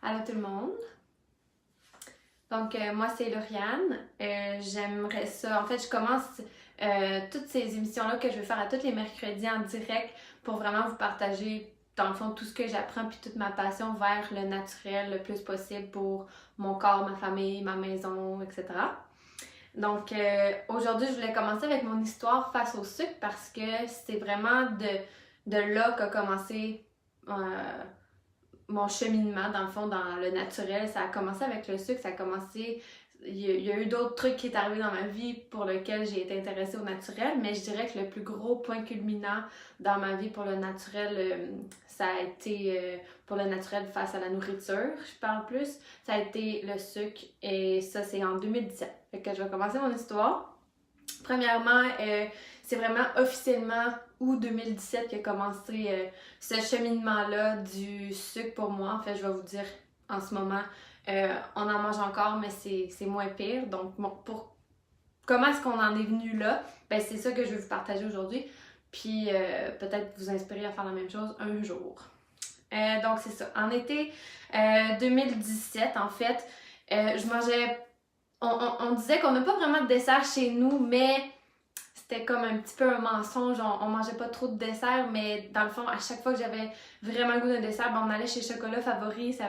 Allô tout le monde. Donc, moi, c'est Lauriane. J'aimerais ça. En fait, je commence toutes ces émissions-là que je vais faire à tous les mercredis en direct pour vraiment vous partager, dans le fond, tout ce que j'apprends puis toute ma passion vers le naturel le plus possible pour mon corps, ma famille, ma maison, etc. Donc, aujourd'hui, je voulais commencer avec mon histoire face au sucre parce que c'est vraiment de là qu'a commencé mon cheminement, dans le fond, dans le naturel. Ça a commencé avec le sucre, ça a commencé... Il y a eu d'autres trucs qui sont arrivés dans ma vie pour lesquels j'ai été intéressée au naturel, mais je dirais que le plus gros point culminant dans ma vie pour le naturel, ça a été pour le naturel face à la nourriture, je parle plus, ça a été le sucre et ça c'est en 2017. Fait que je vais commencer mon histoire. Premièrement, c'est vraiment officiellement août 2017 qu'a commencé ce cheminement-là du sucre pour moi. En fait, je vais vous dire en ce moment, on en mange encore, mais c'est moins pire. Donc, bon, pour comment est-ce qu'on en est venu là? Ben, c'est ça que je vais vous partager aujourd'hui. Puis, peut-être vous inspirer à faire la même chose un jour. Donc, c'est ça. En été 2017, en fait, je mangeais... On disait qu'on n'a pas vraiment de dessert chez nous, mais c'était comme un petit peu un mensonge. On mangeait pas trop de dessert, mais dans le fond, à chaque fois que j'avais vraiment le goût d'un dessert, ben on allait chez Chocolat Favori. Ça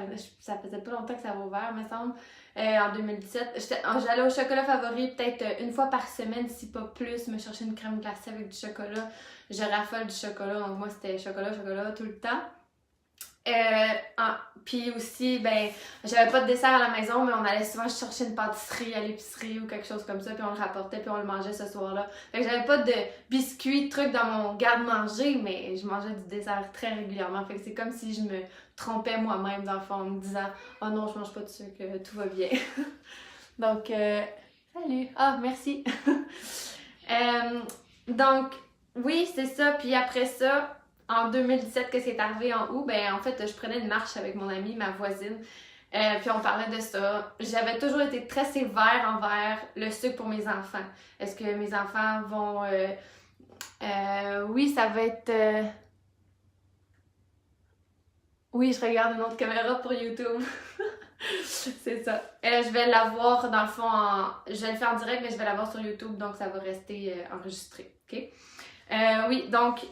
faisait pas longtemps que ça avait ouvert, me semble, en 2017. J'allais au Chocolat Favori peut-être une fois par semaine, si pas plus, me chercher une crème glacée avec du chocolat. Je raffole du chocolat, donc moi c'était chocolat, chocolat tout le temps. Puis aussi, ben, j'avais pas de dessert à la maison, mais on allait souvent chercher une pâtisserie à l'épicerie ou quelque chose comme ça, puis on le rapportait, puis on le mangeait ce soir-là. Fait que j'avais pas de biscuits, de trucs dans mon garde-manger, mais je mangeais du dessert très régulièrement. Fait que c'est comme si je me trompais moi-même, dans le fond, en me disant « Oh non, je mange pas de sucre, tout va bien. » Donc, salut! Ah, merci! Donc, oui, c'est ça. Puis après ça, en 2017, qu'est-ce qui est arrivé en août? Ben, en fait, je prenais une marche avec mon amie, ma voisine, puis on parlait de ça. J'avais toujours été très sévère envers le sucre pour mes enfants. Est-ce que mes enfants vont... oui, ça va être... Oui, je regarde une autre caméra pour YouTube. C'est ça. Je vais l'avoir, dans le fond, je vais le faire en direct, mais je vais l'avoir sur YouTube, donc ça va rester enregistré. OK? Oui, donc...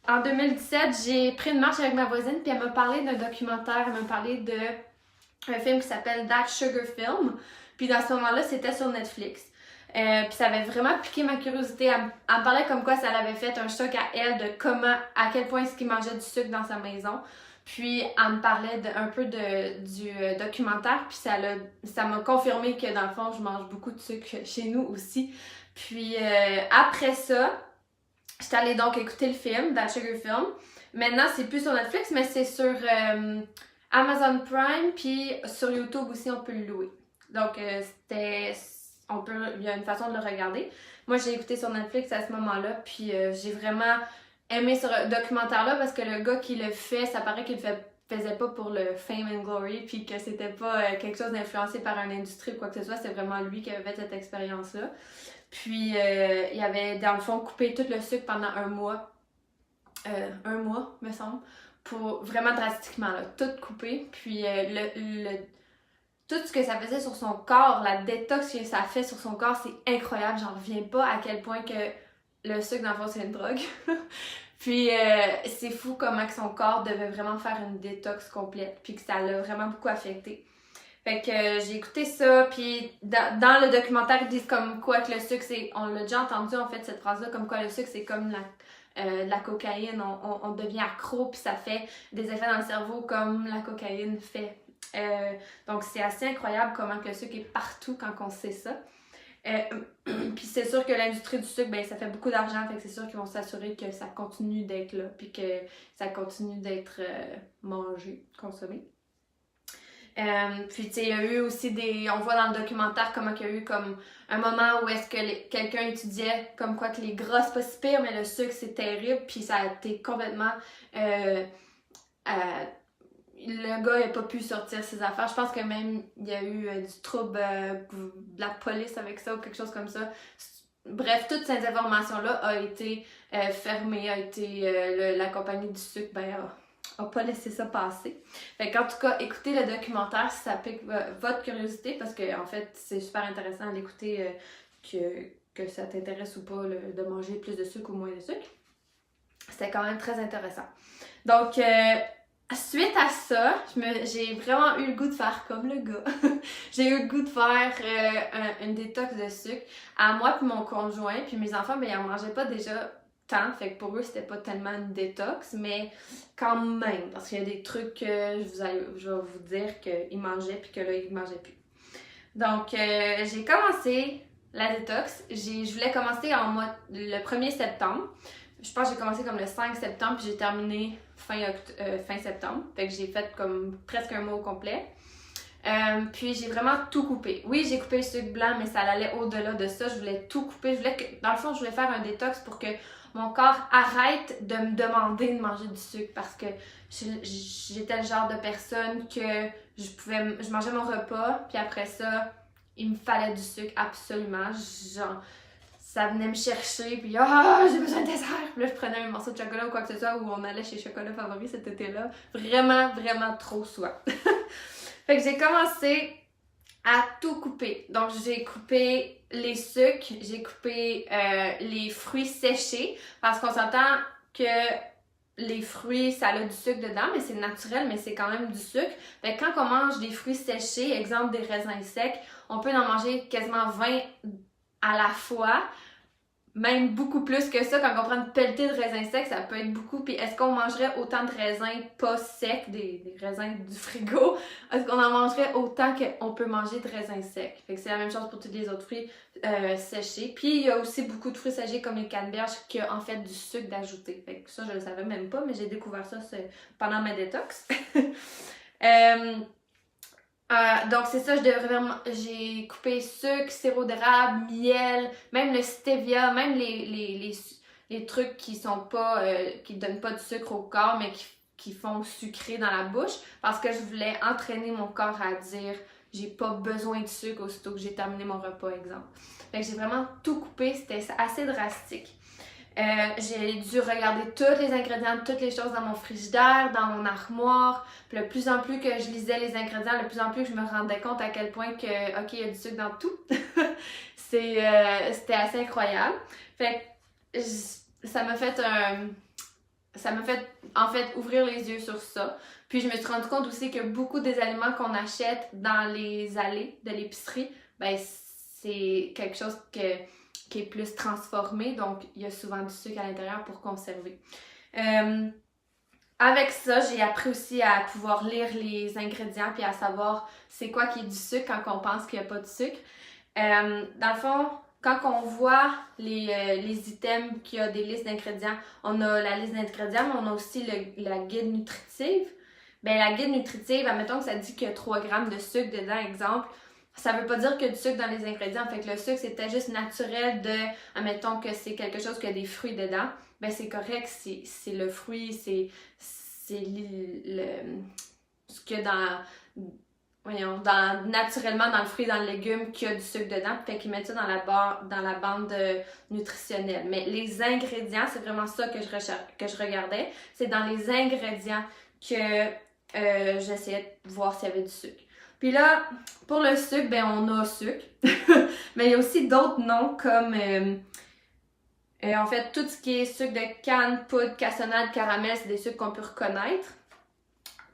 En 2017, j'ai pris une marche avec ma voisine, puis elle m'a parlé d'un documentaire, elle m'a parlé d'un film qui s'appelle That Sugar Film. Puis dans ce moment-là, c'était sur Netflix. Puis ça avait vraiment piqué ma curiosité. Elle me parlait comme quoi ça l'avait fait un choc à elle de comment, à quel point est-ce qu'il mangeait du sucre dans sa maison. Puis elle me parlait un peu du documentaire, puis ça m'a confirmé que dans le fond, je mange beaucoup de sucre chez nous aussi. Puis après ça, j'étais allée donc écouter le film, That Sugar Film. Maintenant, c'est plus sur Netflix, mais c'est sur Amazon Prime, puis sur YouTube aussi, on peut le louer. Donc, il y a une façon de le regarder. Moi, j'ai écouté sur Netflix à ce moment-là, puis j'ai vraiment aimé ce documentaire-là parce que le gars qui le fait, ça paraît qu'il le faisait pas pour le fame and glory, puis que c'était pas quelque chose d'influencé par une industrie ou quoi que ce soit, c'est vraiment lui qui avait fait cette expérience-là. Puis, il avait, dans le fond, coupé tout le sucre pendant un mois, me semble, pour vraiment drastiquement, là, tout couper. Puis, tout ce que ça faisait sur son corps, la détox que ça fait sur son corps, c'est incroyable. J'en reviens pas à quel point que le sucre, dans le fond, c'est une drogue. Puis, c'est fou comment que son corps devait vraiment faire une détox complète, puis que ça l'a vraiment beaucoup affecté. Fait que j'ai écouté ça, puis dans le documentaire, ils disent comme quoi que le sucre, on l'a déjà entendu en fait cette phrase-là, comme quoi le sucre c'est comme la cocaïne, on devient accro, puis ça fait des effets dans le cerveau comme la cocaïne fait. Donc c'est assez incroyable comment que le sucre est partout quand on sait ça. Puis c'est sûr que l'industrie du sucre, ben ça fait beaucoup d'argent, fait que c'est sûr qu'ils vont s'assurer que ça continue d'être là, puis que ça continue d'être mangé, consommé. Puis tu sais, il y a eu aussi on voit dans le documentaire comment il y a eu comme un moment où est-ce que quelqu'un étudiait comme quoi que les gras c'est pas si pire, mais le sucre c'est terrible, puis ça a été complètement le gars il a pas pu sortir ses affaires. Je pense que même il y a eu du trouble de la police avec ça ou quelque chose comme ça. Bref, toutes ces informations-là a été fermée, la compagnie du sucre a pas laissé ça passer. Fait qu'en tout cas, écoutez le documentaire si ça pique votre curiosité, parce que en fait, c'est super intéressant à l'écouter, que ça t'intéresse ou pas de manger plus de sucre ou moins de sucre. C'était quand même très intéressant. Donc, suite à ça, j'ai vraiment eu le goût de faire comme le gars. J'ai eu le goût de faire une détox de sucre à moi puis mon conjoint. Puis mes enfants, ben, ils en mangeaient pas déjà tant. Fait que pour eux, c'était pas tellement une détox, mais quand même. Parce qu'il y a des trucs que je vais vous dire qu'ils mangeaient puis que là, ils mangeaient plus. Donc, j'ai commencé la détox. Je voulais commencer le 1er septembre. Je pense que j'ai commencé comme le 5 septembre puis j'ai terminé fin septembre. Fait que j'ai fait comme presque un mois au complet. Puis j'ai vraiment tout coupé. Oui, j'ai coupé le sucre blanc, mais ça allait au-delà de ça. Je voulais tout couper. Dans le fond, je voulais faire un détox pour que mon corps arrête de me demander de manger du sucre parce que j'étais le genre de personne que je mangeais mon repas, puis après ça, il me fallait du sucre absolument. Genre, ça venait me chercher, puis j'ai besoin de dessert. Puis là, je prenais un morceau de chocolat ou quoi que ce soit, ou on allait chez Chocolat Favori cet été-là. Vraiment, vraiment trop soif. Fait que j'ai commencé à tout couper. Donc, j'ai coupé les sucres, j'ai coupé les fruits séchés, parce qu'on s'entend que les fruits, ça a du sucre dedans, mais c'est naturel, mais c'est quand même du sucre. Fait que quand on mange des fruits séchés, exemple des raisins secs, on peut en manger quasiment 20 à la fois, même beaucoup plus que ça. Quand on prend une pelletée de raisins secs, ça peut être beaucoup. Puis est-ce qu'on mangerait autant de raisins pas secs, des raisins du frigo? Est-ce qu'on en mangerait autant qu'on peut manger de raisins secs? Fait que c'est la même chose pour tous les autres fruits séchés. Puis il y a aussi beaucoup de fruits séchés comme les canneberges qui ont en fait du sucre d'ajouter. Fait que ça, je le savais même pas, mais j'ai découvert ça pendant ma détox. Donc c'est ça, j'ai coupé sucre, sirop d'érable, miel, même le stevia, même les trucs qui sont pas, qui donnent pas de sucre au corps, mais qui font sucrer dans la bouche, parce que je voulais entraîner mon corps à dire j'ai pas besoin de sucre aussitôt que j'ai terminé mon repas, exemple. Fait que j'ai vraiment tout coupé, c'était assez drastique. J'ai dû regarder tous les ingrédients, toutes les choses dans mon frigidaire, dans mon armoire. Puis de plus en plus que je lisais les ingrédients, de plus en plus que je me rendais compte à quel point que, ok, il y a du sucre dans tout. C'était assez incroyable. Fait que ça m'a fait en fait ouvrir les yeux sur ça. Puis je me suis rendu compte aussi que beaucoup des aliments qu'on achète dans les allées de l'épicerie, ben c'est quelque chose qui est plus transformé, donc il y a souvent du sucre à l'intérieur pour conserver. Avec ça, j'ai appris aussi à pouvoir lire les ingrédients puis à savoir c'est quoi qui est du sucre quand on pense qu'il n'y a pas de sucre. Dans le fond, quand on voit les items qui a des listes d'ingrédients, on a la liste d'ingrédients, mais on a aussi la guide nutritive. Ben la guide nutritive, admettons que ça dit qu'il y a 3 grammes de sucre dedans, exemple. Ça veut pas dire qu'il y a du sucre dans les ingrédients. Fait que le sucre, c'était juste naturel admettons que c'est quelque chose qui a des fruits dedans. Ben c'est correct, c'est le fruit, c'est ce qu'il y a naturellement dans le fruit, dans le légume, qui a du sucre dedans. Fait qu'ils mettent ça dans la bande nutritionnelle. Mais les ingrédients, c'est vraiment ça que je regardais. C'est dans les ingrédients que j'essayais de voir s'il y avait du sucre. Puis là, pour le sucre, ben on a sucre. Mais il y a aussi d'autres noms comme en fait tout ce qui est sucre de canne, poudre, cassonade, caramel, c'est des sucres qu'on peut reconnaître.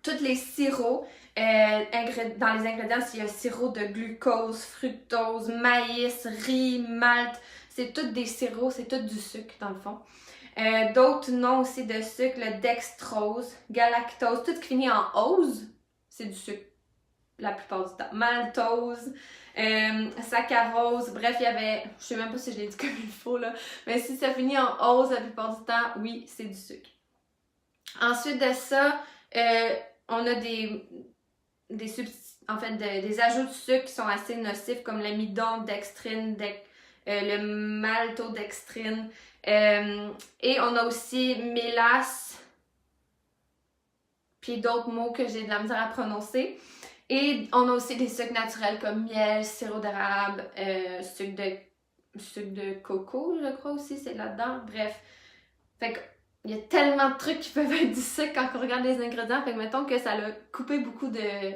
Tous les sirops, dans les ingrédients, il y a sirop de glucose, fructose, maïs, riz, malt. C'est tous des sirops, c'est tout du sucre dans le fond. D'autres noms aussi de sucre, le dextrose, galactose, tout ce qui finit en ose, c'est du sucre. La plupart du temps. Maltose, saccharose, bref, il y avait, je sais même pas si je l'ai dit comme il faut là, mais si ça finit en ose la plupart du temps, oui, c'est du sucre. Ensuite de ça, on a des ajouts de sucre qui sont assez nocifs comme l'amidon, dextrine, le maltodextrine, et on a aussi mélasse, puis d'autres mots que j'ai de la misère à prononcer. Et on a aussi des sucres naturels comme miel, sirop d'érable, sucre de coco, je crois aussi, c'est là-dedans. Bref, fait que il y a tellement de trucs qui peuvent être du sucre quand on regarde les ingrédients. Fait que mettons que ça a coupé beaucoup de...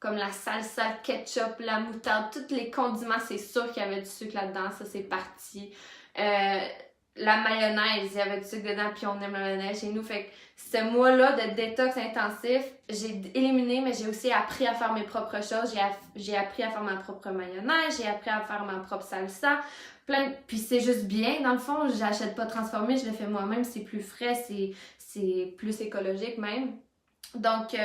comme la salsa, le ketchup, la moutarde, tous les condiments, c'est sûr qu'il y avait du sucre là-dedans. Ça, c'est parti. La mayonnaise, il y avait du sucre dedans, puis on aime la mayonnaise chez nous. Fait que ce mois-là de détox intensif, j'ai éliminé, mais j'ai aussi appris à faire mes propres choses. J'ai appris à faire ma propre mayonnaise, j'ai appris à faire ma propre salsa. Puis c'est juste bien, dans le fond, j'achète pas transformé, je le fais moi-même, c'est plus frais, c'est plus écologique même. Donc,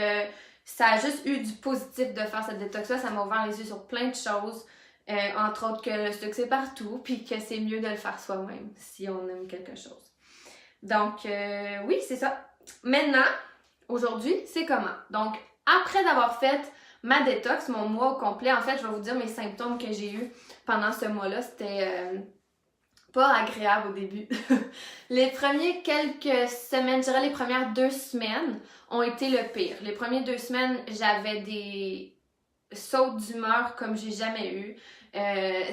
ça a juste eu du positif de faire cette détox-là, ça m'a ouvert les yeux sur plein de choses. Entre autres que le sucre c'est partout, puis que c'est mieux de le faire soi-même si on aime quelque chose. Donc, oui, c'est ça. Maintenant, aujourd'hui, c'est comment? Donc, après d'avoir fait ma détox, mon mois au complet, en fait, je vais vous dire mes symptômes que j'ai eus pendant ce mois-là. C'était pas agréable au début. Les premiers quelques semaines, je dirais les premières 2 semaines, ont été le pire. Les premières 2 semaines, j'avais des sautes d'humeur comme j'ai jamais eu.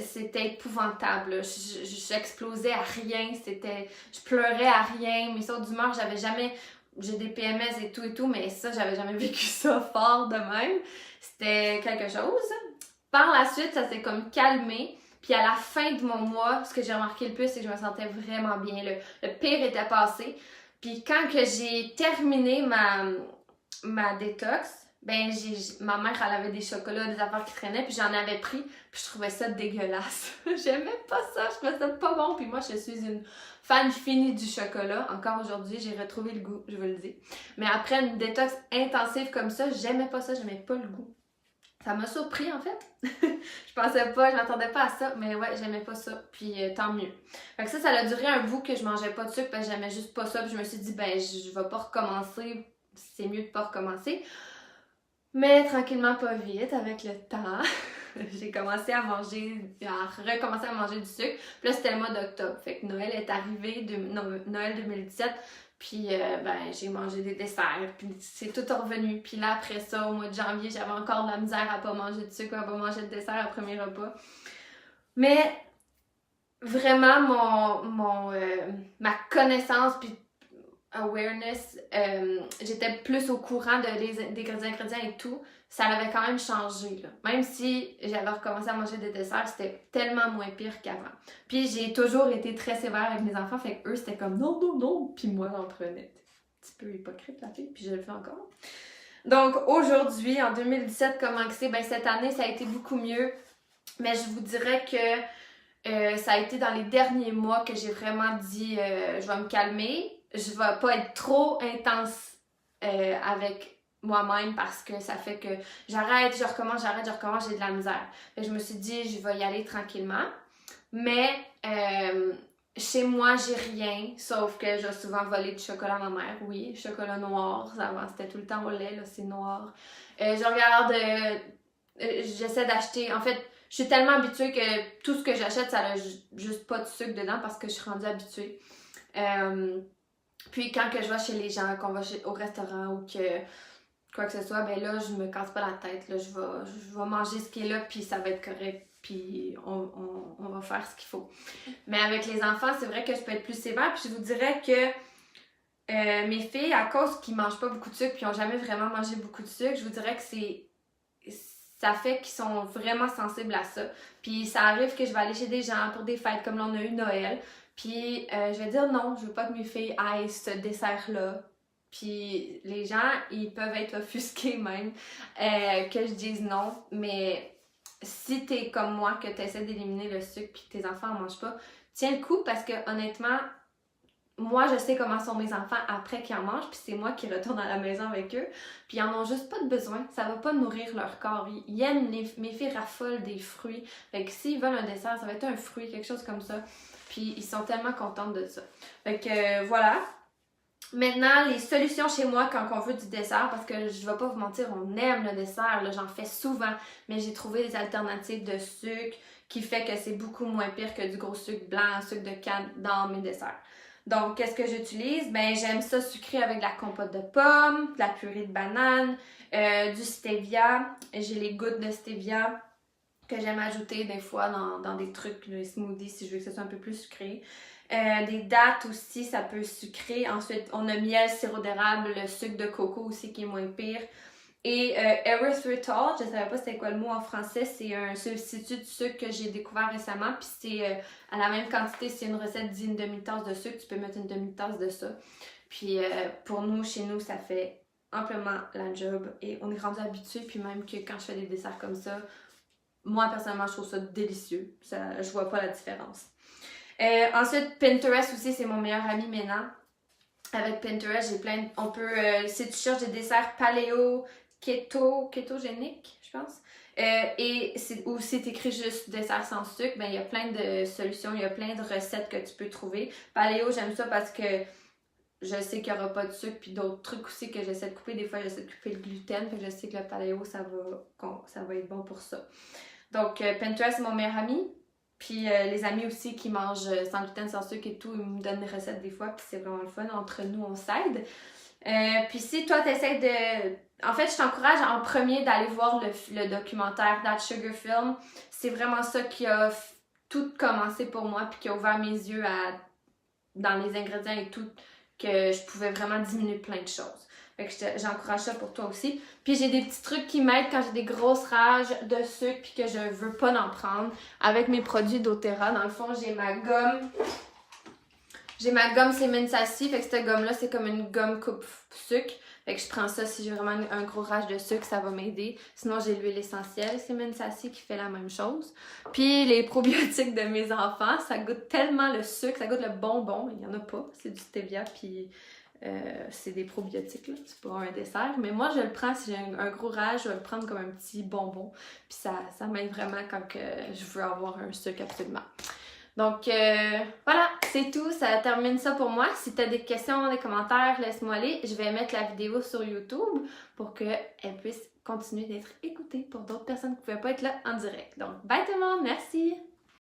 C'était épouvantable. J'explosais à rien. Je pleurais à rien. Mes sautes d'humeur, j'avais jamais... J'ai des PMS et tout, mais ça, j'avais jamais vécu ça fort de même. C'était quelque chose. Par la suite, ça s'est comme calmé. Puis à la fin de mon mois, ce que j'ai remarqué le plus, c'est que je me sentais vraiment bien. Le pire était passé. Puis quand que j'ai terminé ma détox, ben ma mère, elle avait des chocolats, des affaires qui traînaient, puis j'en avais pris, puis je trouvais ça dégueulasse. J'aimais pas ça, je trouvais ça pas bon, puis moi, je suis une fan finie du chocolat. Encore aujourd'hui, j'ai retrouvé le goût, je vous le dis. Mais après une détox intensive comme ça, j'aimais pas ça, j'aimais pas le goût. Ça m'a surpris en fait. Je pensais pas, je m'attendais pas à ça, mais ouais, j'aimais pas ça, puis tant mieux. Fait que ça a duré un bout que je mangeais pas de sucre parce que j'aimais juste pas ça, puis je me suis dit, ben, je vais pas recommencer, c'est mieux de pas recommencer. Mais tranquillement, pas vite, avec le temps, j'ai commencé à recommencer à manger du sucre. Puis là, c'était le mois d'octobre. Fait que Noël est arrivé, Noël 2017. Puis ben, j'ai mangé des desserts, puis c'est tout revenu. Puis là, après ça, au mois de janvier, j'avais encore de la misère à pas manger de sucre, à pas manger de dessert au premier repas. Mais vraiment, ma connaissance, puis awareness, j'étais plus au courant des ingrédients et tout, ça avait quand même changé, là. Même si j'avais recommencé à manger des desserts, c'était tellement moins pire qu'avant. Puis j'ai toujours été très sévère avec mes enfants, fait qu'eux, c'était comme non, non, non, puis moi, j'en prenais. Un petit peu hypocrite, la fille, puis je le fais encore. Donc aujourd'hui, en 2017, comment que c'est? Ben cette année, ça a été beaucoup mieux, mais je vous dirais que ça a été dans les derniers mois que j'ai vraiment dit je vais me calmer, je vais pas être trop intense avec moi-même parce que ça fait que j'arrête, je recommence, j'ai de la misère. Fait que je me suis dit je vais y aller tranquillement. Mais chez moi, j'ai rien, sauf que j'ai souvent volé du chocolat à ma mère. Oui, chocolat noir, avant c'était tout le temps au lait, là c'est noir. Je regarde, j'essaie d'acheter, en fait, je suis tellement habituée que tout ce que j'achète, ça n'a juste pas de sucre dedans parce que je suis rendue habituée. Puis quand que je vais chez les gens, qu'on va au restaurant ou que quoi que ce soit, ben là, je me casse pas la tête. Là, je vais manger ce qui est là, puis ça va être correct. Puis on va faire ce qu'il faut. Mais avec les enfants, c'est vrai que je peux être plus sévère. Puis je vous dirais que mes filles, à cause qu'ils mangent pas beaucoup de sucre, puis ils n'ont jamais vraiment mangé beaucoup de sucre, je vous dirais que ça fait qu'ils sont vraiment sensibles à ça. Puis ça arrive que je vais aller chez des gens pour des fêtes, comme là on a eu Noël. Puis je vais dire non, je veux pas que mes filles aillent ce dessert-là. Puis les gens, ils peuvent être offusqués même que je dise non. Mais si t'es comme moi, que t'essaies d'éliminer le sucre puis que tes enfants en mangent pas, tiens le coup parce que honnêtement, moi, je sais comment sont mes enfants après qu'ils en mangent, puis c'est moi qui retourne à la maison avec eux. Puis ils en ont juste pas de besoin. Ça va pas nourrir leur corps. Ils aiment, mes filles raffolent des fruits. Fait que s'ils veulent un dessert, ça va être un fruit, quelque chose comme ça. Puis ils sont tellement contentes de ça. Fait que voilà. Maintenant, les solutions chez moi quand on veut du dessert, parce que je vais pas vous mentir, on aime le dessert, là, j'en fais souvent, mais j'ai trouvé des alternatives de sucre qui fait que c'est beaucoup moins pire que du gros sucre blanc, sucre de canne dans mes desserts. Donc, qu'est-ce que j'utilise? Ben, j'aime ça sucré avec de la compote de pommes, de la purée de banane, du stevia. J'ai les gouttes de stevia que j'aime ajouter des fois dans des trucs, les smoothies, si je veux que ce soit un peu plus sucré. Des dattes aussi, ça peut sucrer. Ensuite, on a miel, sirop d'érable, le sucre de coco aussi qui est moins pire. Et erythritol, je ne savais pas c'était quoi le mot en français, c'est un substitut de sucre que j'ai découvert récemment. Puis c'est à la même quantité, c'est une recette d'une demi-tasse de sucre, tu peux mettre une demi-tasse de ça. Puis pour nous, chez nous, ça fait amplement la job et on est rendu habitué. Puis même que quand je fais des desserts comme ça, moi personnellement, je trouve ça délicieux. Je vois pas la différence. Ensuite, Pinterest aussi, c'est mon meilleur ami maintenant. Avec Pinterest, j'ai plein de... On peut... si tu cherches des desserts paléo, kétogéniques, je pense. Ou si tu écris juste dessert sans sucre, ben il y a plein de solutions, il y a plein de recettes que tu peux trouver. Paléo, j'aime ça parce que je sais qu'il n'y aura pas de sucre, puis d'autres trucs aussi que j'essaie de couper. Des fois, j'essaie de couper le gluten, puis je sais que le paléo, ça va être bon pour ça. Donc, Pinterest, c'est mon meilleur ami. Puis les amis aussi qui mangent sans gluten, sans sucre et tout, ils me donnent des recettes des fois, puis c'est vraiment le fun. Entre nous, on s'aide. Puis si toi, t'essaies de... En fait, je t'encourage en premier d'aller voir le documentaire That Sugar Film. C'est vraiment ça qui a tout commencé pour moi, puis qui a ouvert mes yeux dans les ingrédients et tout, que je pouvais vraiment diminuer plein de choses. Fait que j'encourage ça pour toi aussi. Puis j'ai des petits trucs qui m'aident quand j'ai des grosses rages de sucre puis que je veux pas en prendre. Avec mes produits d'Otera, dans le fond, j'ai ma gomme. J'ai ma gomme Semen-Sassy. Fait que cette gomme-là, c'est comme une gomme coupe sucre. Fait que je prends ça si j'ai vraiment un gros rage de sucre, ça va m'aider. Sinon, j'ai l'huile essentielle Semen-Sassy qui fait la même chose. Puis les probiotiques de mes enfants, ça goûte tellement le sucre, ça goûte le bonbon. Il y en a pas, c'est du stevia puis... c'est des probiotiques, là. C'est pas un dessert. Mais moi, je le prends si j'ai un gros rage, je vais le prendre comme un petit bonbon. Puis ça m'aide vraiment quand je veux avoir un sucre absolument. Donc, voilà, c'est tout. Ça termine ça pour moi. Si tu as des questions, des commentaires, laisse-moi les. Je vais mettre la vidéo sur YouTube pour qu'elle puisse continuer d'être écoutée pour d'autres personnes qui ne pouvaient pas être là en direct. Donc, bye tout le monde! Merci!